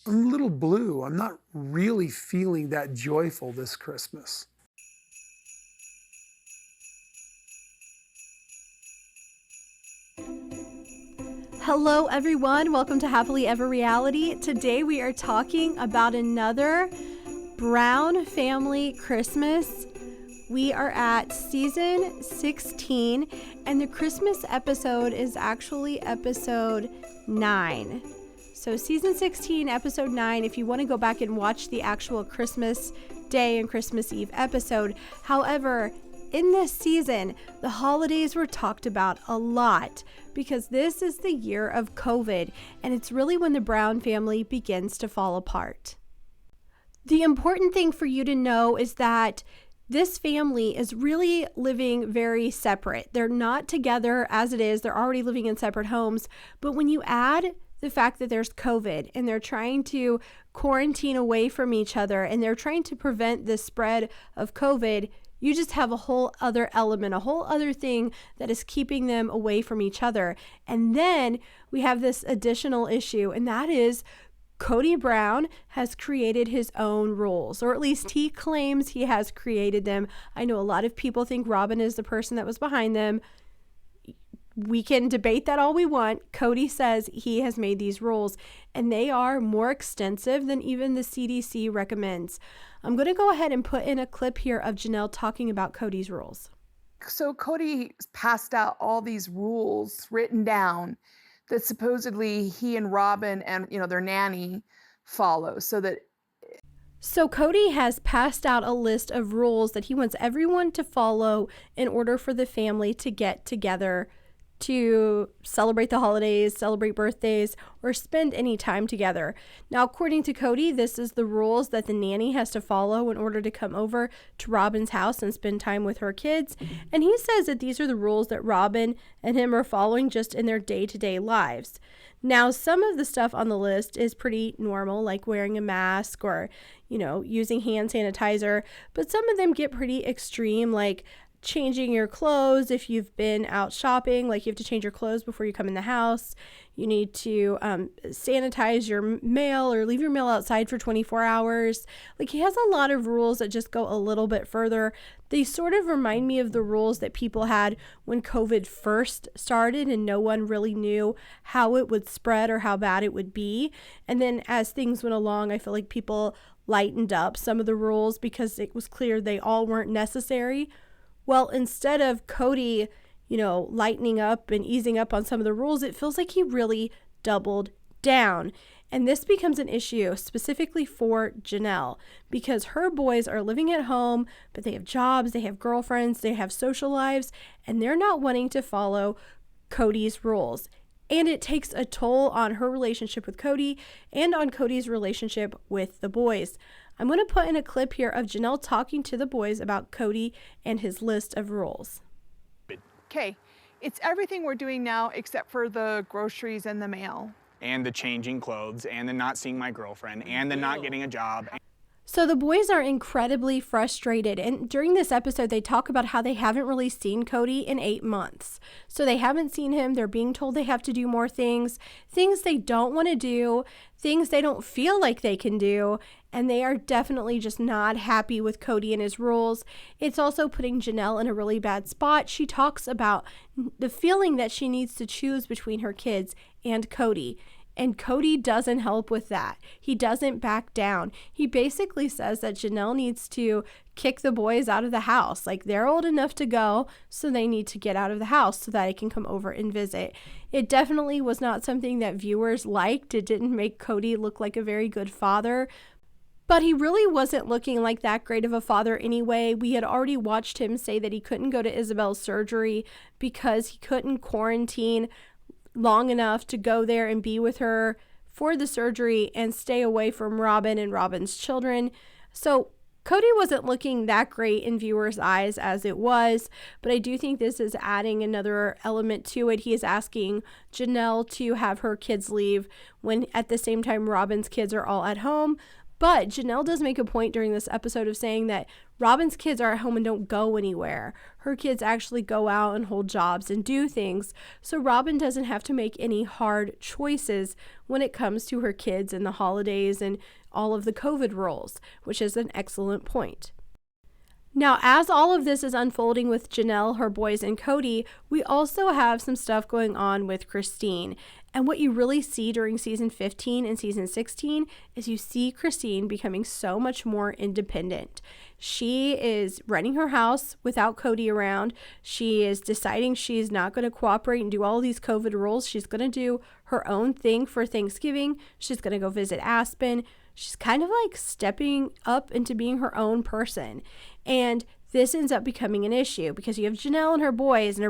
I'm a little blue. I'm not really feeling that joyful this Christmas. Hello everyone, welcome to Happily Ever Reality. Today we are talking about another Brown family Christmas. We are at season 16 and the Christmas episode is actually episode 9. So season 16, episode 9, if you want to go back and watch the actual Christmas Day and Christmas Eve episode. However, in this season, the holidays were talked about a lot because this is the year of COVID, and it's really when the Brown family begins to fall apart. The important thing for you to know is that this family is really living very separate. They're not together as it is. They're already living in separate homes. But when you add the fact that there's COVID and they're trying to quarantine away from each other and they're trying to prevent the spread of COVID, you just have a whole other element, a whole other thing that is keeping them away from each other. And then we have this additional issue, and that is Kody Brown has created his own rules, or at least he claims he has created them. I know a lot of people think Robin is the person that was behind them. We can debate that all we want. Kody says he has made these rules, and they are more extensive than even the CDC recommends. I'm going to go ahead and put in a clip here of Janelle talking about Kody's rules. So Kody passed out all these rules written down that supposedly he and Robin and, their nanny follow so Kody has passed out a list of rules that he wants everyone to follow in order for the family to get together to celebrate the holidays, celebrate birthdays, or spend any time together. Now, according to Kody, this is the rules that the nanny has to follow in order to come over to Robin's house and spend time with her kids. And he says that these are the rules that Robin and him are following just in their day-to-day lives. Now, some of the stuff on the list is pretty normal, like wearing a mask or, using hand sanitizer. But some of them get pretty extreme, like changing your clothes if you've been out shopping, like you have to change your clothes before you come in the house. You need to sanitize your mail or leave your mail outside for 24 hours. Like, he has a lot of rules that just go a little bit further. They sort of remind me of the rules that people had when COVID first started and no one really knew how it would spread or how bad it would be. And then as things went along, I feel like people lightened up some of the rules because it was clear they all weren't necessary. Well, instead of Kody, lightening up and easing up on some of the rules, it feels like he really doubled down. And this becomes an issue specifically for Janelle because her boys are living at home, but they have jobs, they have girlfriends, they have social lives, and they're not wanting to follow Kody's rules. And it takes a toll on her relationship with Kody and on Kody's relationship with the boys. I'm going to put in a clip here of Janelle talking to the boys about Kody and his list of rules. Okay, it's everything we're doing now except for the groceries and the mail. And the changing clothes, and the not seeing my girlfriend, and the not getting a job. So the boys are incredibly frustrated, and during this episode they talk about how they haven't really seen Kody in 8 months. So they haven't seen him, they're being told they have to do more things they don't want to do, things they don't feel like they can do, and they are definitely just not happy with Kody and his rules. It's also putting Janelle in a really bad spot. She talks about the feeling that she needs to choose between her kids and Kody. And Kody doesn't help with that. He doesn't back down. He basically says that Janelle needs to kick the boys out of the house. Like, they're old enough to go, so they need to get out of the house so that I can come over and visit. It definitely was not something that viewers liked. It didn't make Kody look like a very good father. But he really wasn't looking like that great of a father anyway. We had already watched him say that he couldn't go to Isabel's surgery because he couldn't quarantine long enough to go there and be with her for the surgery and stay away from Robin and Robin's children. So Kody wasn't looking that great in viewers' eyes as it was, but I do think this is adding another element to it. He is asking Janelle to have her kids leave when at the same time Robin's kids are all at home. But Janelle does make a point during this episode of saying that Robin's kids are at home and don't go anywhere. Her kids actually go out and hold jobs and do things. So Robin doesn't have to make any hard choices when it comes to her kids and the holidays and all of the COVID rules, which is an excellent point. Now, as all of this is unfolding with Janelle, her boys, and Cody, we also have some stuff going on with Christine. And what you really see during season 15 and season 16 is you see Christine becoming so much more independent. She is running her house without Cody around. She is deciding she's not going to cooperate and do all these COVID rules. She's going to do her own thing for Thanksgiving. She's going to go visit Aspen. She's kind of like stepping up into being her own person. And this ends up becoming an issue because you have Janelle and her boys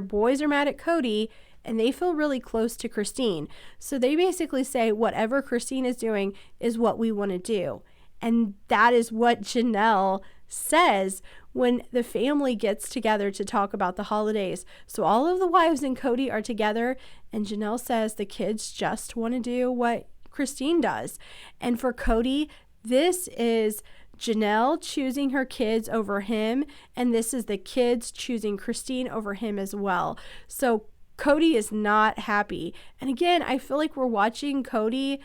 are mad at Cody, and they feel really close to Christine. So they basically say whatever Christine is doing is what we want to do. And that is what Janelle says when the family gets together to talk about the holidays. So all of the wives and Cody are together, and Janelle says the kids just want to do what Christine does. And for Cody, this is Janelle choosing her kids over him, and this is the kids choosing Christine over him as well. So Cody is not happy. And again, I feel like we're watching Cody,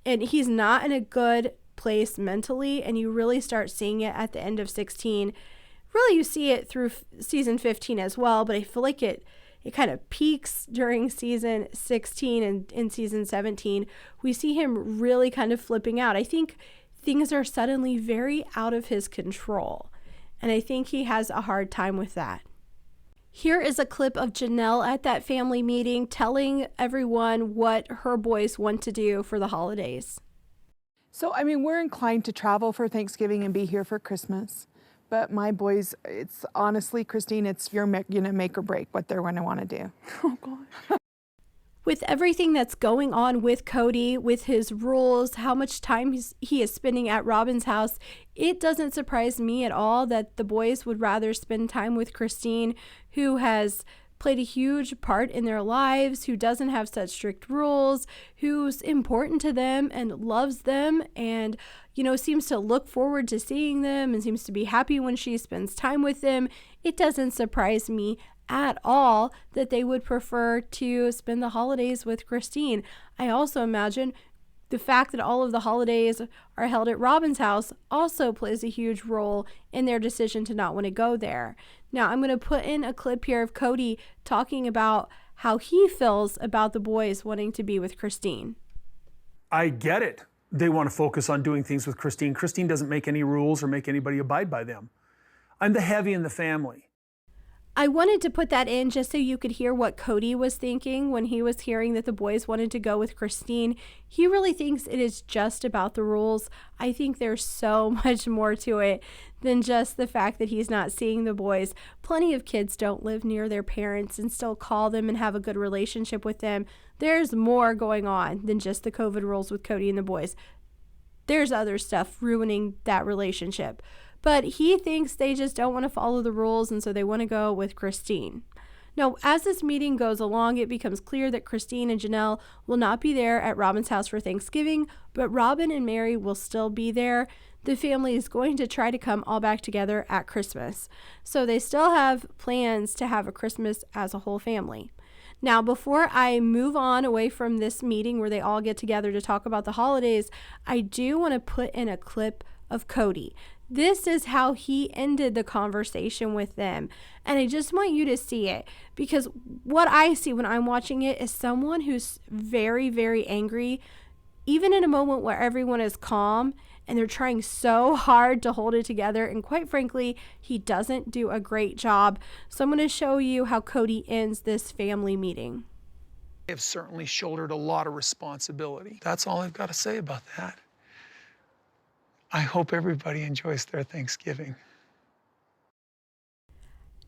and he's not in a good place mentally, and you really start seeing it at the end of 16. Really, you see it through season 15 as well, but I feel like it kind of peaks during season 16 and in season 17. We see him really kind of flipping out. I think things are suddenly very out of his control, and I think he has a hard time with that. Here is a clip of Janelle at that family meeting telling everyone what her boys want to do for the holidays. So, I mean, we're inclined to travel for Thanksgiving and be here for Christmas. But my boys, it's honestly, Christine, it's your make or break what they're going to want to do. Oh, God. With everything that's going on with Cody, with his rules, how much time he is spending at Robin's house, it doesn't surprise me at all that the boys would rather spend time with Christine, who has played a huge part in their lives, who doesn't have such strict rules, who's important to them and loves them and, seems to look forward to seeing them and seems to be happy when she spends time with them. It doesn't surprise me at all that they would prefer to spend the holidays with Christine. I also imagine the fact that all of the holidays are held at Robin's house also plays a huge role in their decision to not want to go there. Now, I'm going to put in a clip here of Cody talking about how he feels about the boys wanting to be with Christine. I get it. They want to focus on doing things with Christine. Christine doesn't make any rules or make anybody abide by them. I'm the heavy in the family. I wanted to put that in just so you could hear what Cody was thinking when he was hearing that the boys wanted to go with Christine. He really thinks it is just about the rules. I think there's so much more to it than just the fact that he's not seeing the boys. Plenty of kids don't live near their parents and still call them and have a good relationship with them. There's more going on than just the COVID rules with Cody and the boys. There's other stuff ruining that relationship. But he thinks they just don't want to follow the rules, and so they want to go with Christine. Now, as this meeting goes along, it becomes clear that Christine and Janelle will not be there at Robin's house for Thanksgiving, but Robin and Mary will still be there. The family is going to try to come all back together at Christmas. So they still have plans to have a Christmas as a whole family. Now, before I move on away from this meeting where they all get together to talk about the holidays, I do want to put in a clip of Cody. This is how he ended the conversation with them. And I just want you to see it, because what I see when I'm watching it is someone who's very, very angry, even in a moment where everyone is calm and they're trying so hard to hold it together. And quite frankly, he doesn't do a great job. So I'm going to show you how Cody ends this family meeting. I have certainly shouldered a lot of responsibility. That's all I've got to say about that. I hope everybody enjoys their Thanksgiving.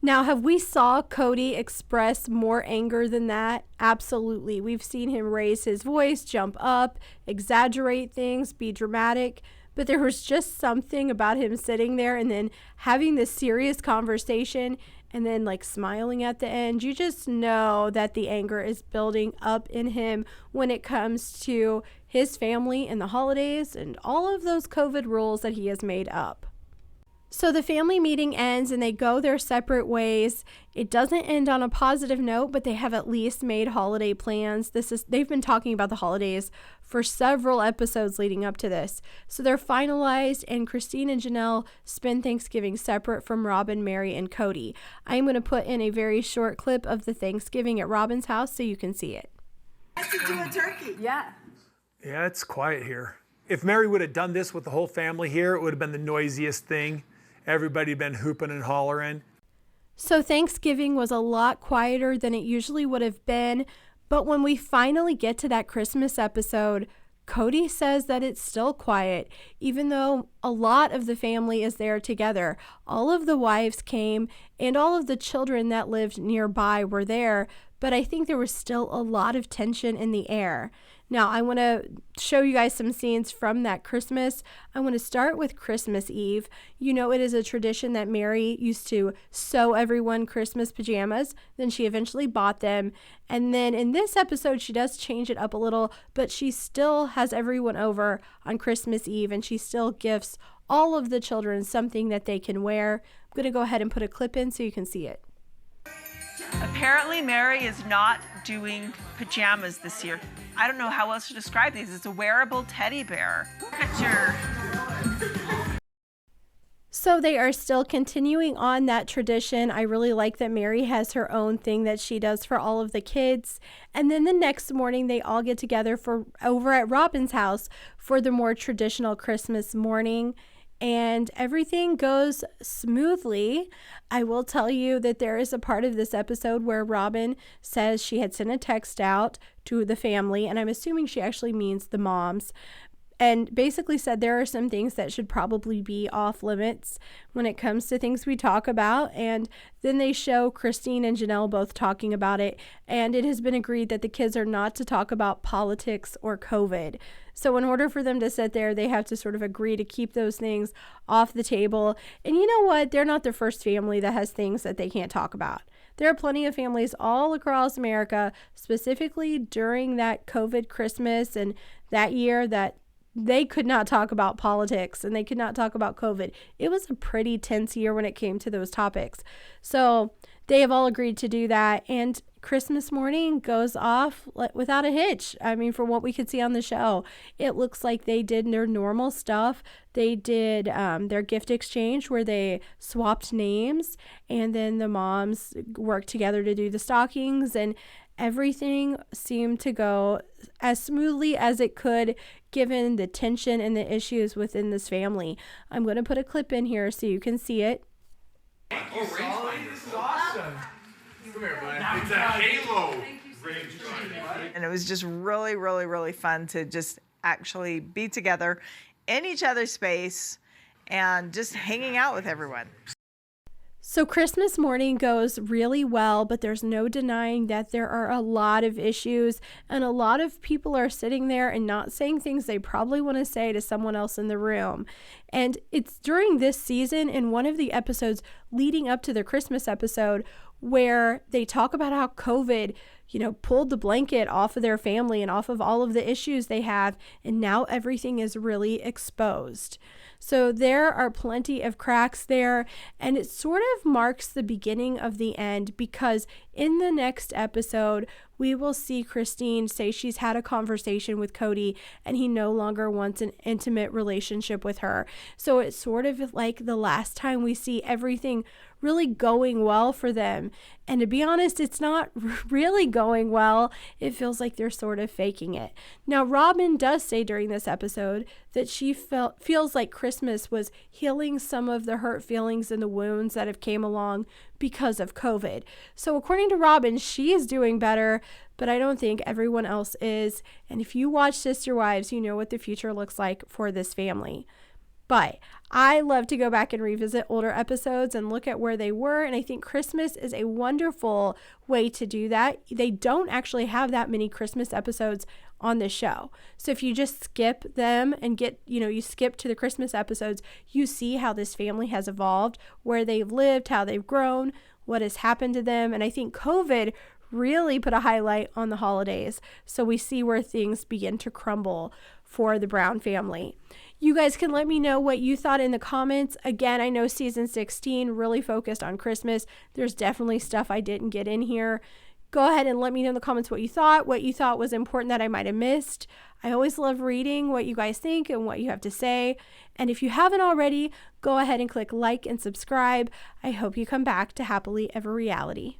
Now, have we saw Cody express more anger than that? Absolutely. We've seen him raise his voice, jump up, exaggerate things, be dramatic. but there was just something about him sitting there and then having this serious conversation and then like smiling at the end. You just know that the anger is building up in him when it comes to his family and the holidays and all of those COVID rules that he has made up. So the family meeting ends and they go their separate ways. It doesn't end on a positive note, but they have at least made holiday plans. They've been talking about the holidays for several episodes leading up to this. So they're finalized, and Christine and Janelle spend Thanksgiving separate from Robin, Mary, and Cody. I'm going to put in a very short clip of the Thanksgiving at Robin's house so you can see it. To do a turkey. Yeah. Yeah, it's quiet here. If Mary would have done this with the whole family here, it would have been the noisiest thing. Everybody been hooping and hollering. So Thanksgiving was a lot quieter than it usually would have been, but when we finally get to that Christmas episode, Cody says that it's still quiet, even though a lot of the family is there together. All of the wives came and all of the children that lived nearby were there, but I think there was still a lot of tension in the air. Now, I want to show you guys some scenes from that Christmas. I want to start with Christmas Eve. You know, it is a tradition that Mary used to sew everyone Christmas pajamas. Then she eventually bought them. And then in this episode, she does change it up a little, but she still has everyone over on Christmas Eve, and she still gifts all of the children something that they can wear. I'm going to go ahead and put a clip in so you can see it. Apparently, Mary is not doing pajamas this year. I don't know how else to describe these. It's a wearable teddy bear. Picture. So they are still continuing on that tradition. I really like that Mary has her own thing that she does for all of the kids. And then the next morning, they all get together over at Robin's house for the more traditional Christmas morning. And everything goes smoothly. I will tell you that there is a part of this episode where Robin says she had sent a text out to the family, and I'm assuming she actually means the moms, and basically said there are some things that should probably be off limits when it comes to things we talk about. And then they show Christine and Janelle both talking about it, and it has been agreed that the kids are not to talk about politics or COVID. So in order for them to sit there, they have to sort of agree to keep those things off the table. And you know what? They're not the first family that has things that they can't talk about. There are plenty of families all across America, specifically during that COVID Christmas and that year, that they could not talk about politics and they could not talk about COVID. It was a pretty tense year when it came to those topics. So they have all agreed to do that. And Christmas morning goes off without a hitch. I mean, from what we could see on the show, it looks like they did their normal stuff. They did their gift exchange where they swapped names, and then the moms worked together to do the stockings, and everything seemed to go as smoothly as it could given the tension and the issues within this family. I'm going to put a clip in here so you can see it. This is awesome. Come here, bud. It's a halo. And it was just really, really, really fun to just actually be together in each other's space and just hanging out with everyone. So Christmas morning goes really well, but there's no denying that there are a lot of issues, and a lot of people are sitting there and not saying things they probably want to say to someone else in the room. And it's during this season, in one of the episodes leading up to the Christmas episode, where they talk about how COVID, pulled the blanket off of their family and off of all of the issues they have, and now everything is really exposed. So there are plenty of cracks there, and it sort of marks the beginning of the end, because in the next episode, we will see Christine say she's had a conversation with Cody and he no longer wants an intimate relationship with her. So it's sort of like the last time we see everything really going well for them. And to be honest, it's not really going well. It feels like they're sort of faking it. Now, Robin does say during this episode that she feels like Christmas was healing some of the hurt feelings and the wounds that have came along because of COVID. So according to Robin, she is doing better, but I don't think everyone else is. And if you watch Sister Wives, you know what the future looks like for this family. But I love to go back and revisit older episodes and look at where they were. And I think Christmas is a wonderful way to do that. They don't actually have that many Christmas episodes on this show. So if you just skip them and you skip to the Christmas episodes, you see how this family has evolved, where they've lived, how they've grown, what has happened to them. And I think COVID really put a highlight on the holidays. So we see where things begin to crumble for the Brown family. You guys can let me know what you thought in the comments. Again, I know season 16 really focused on Christmas. There's definitely stuff I didn't get in here. Go ahead and let me know in the comments what you thought was important that I might have missed. I always love reading what you guys think and what you have to say. And if you haven't already, go ahead and click like and subscribe. I hope you come back to Happily Ever Reality.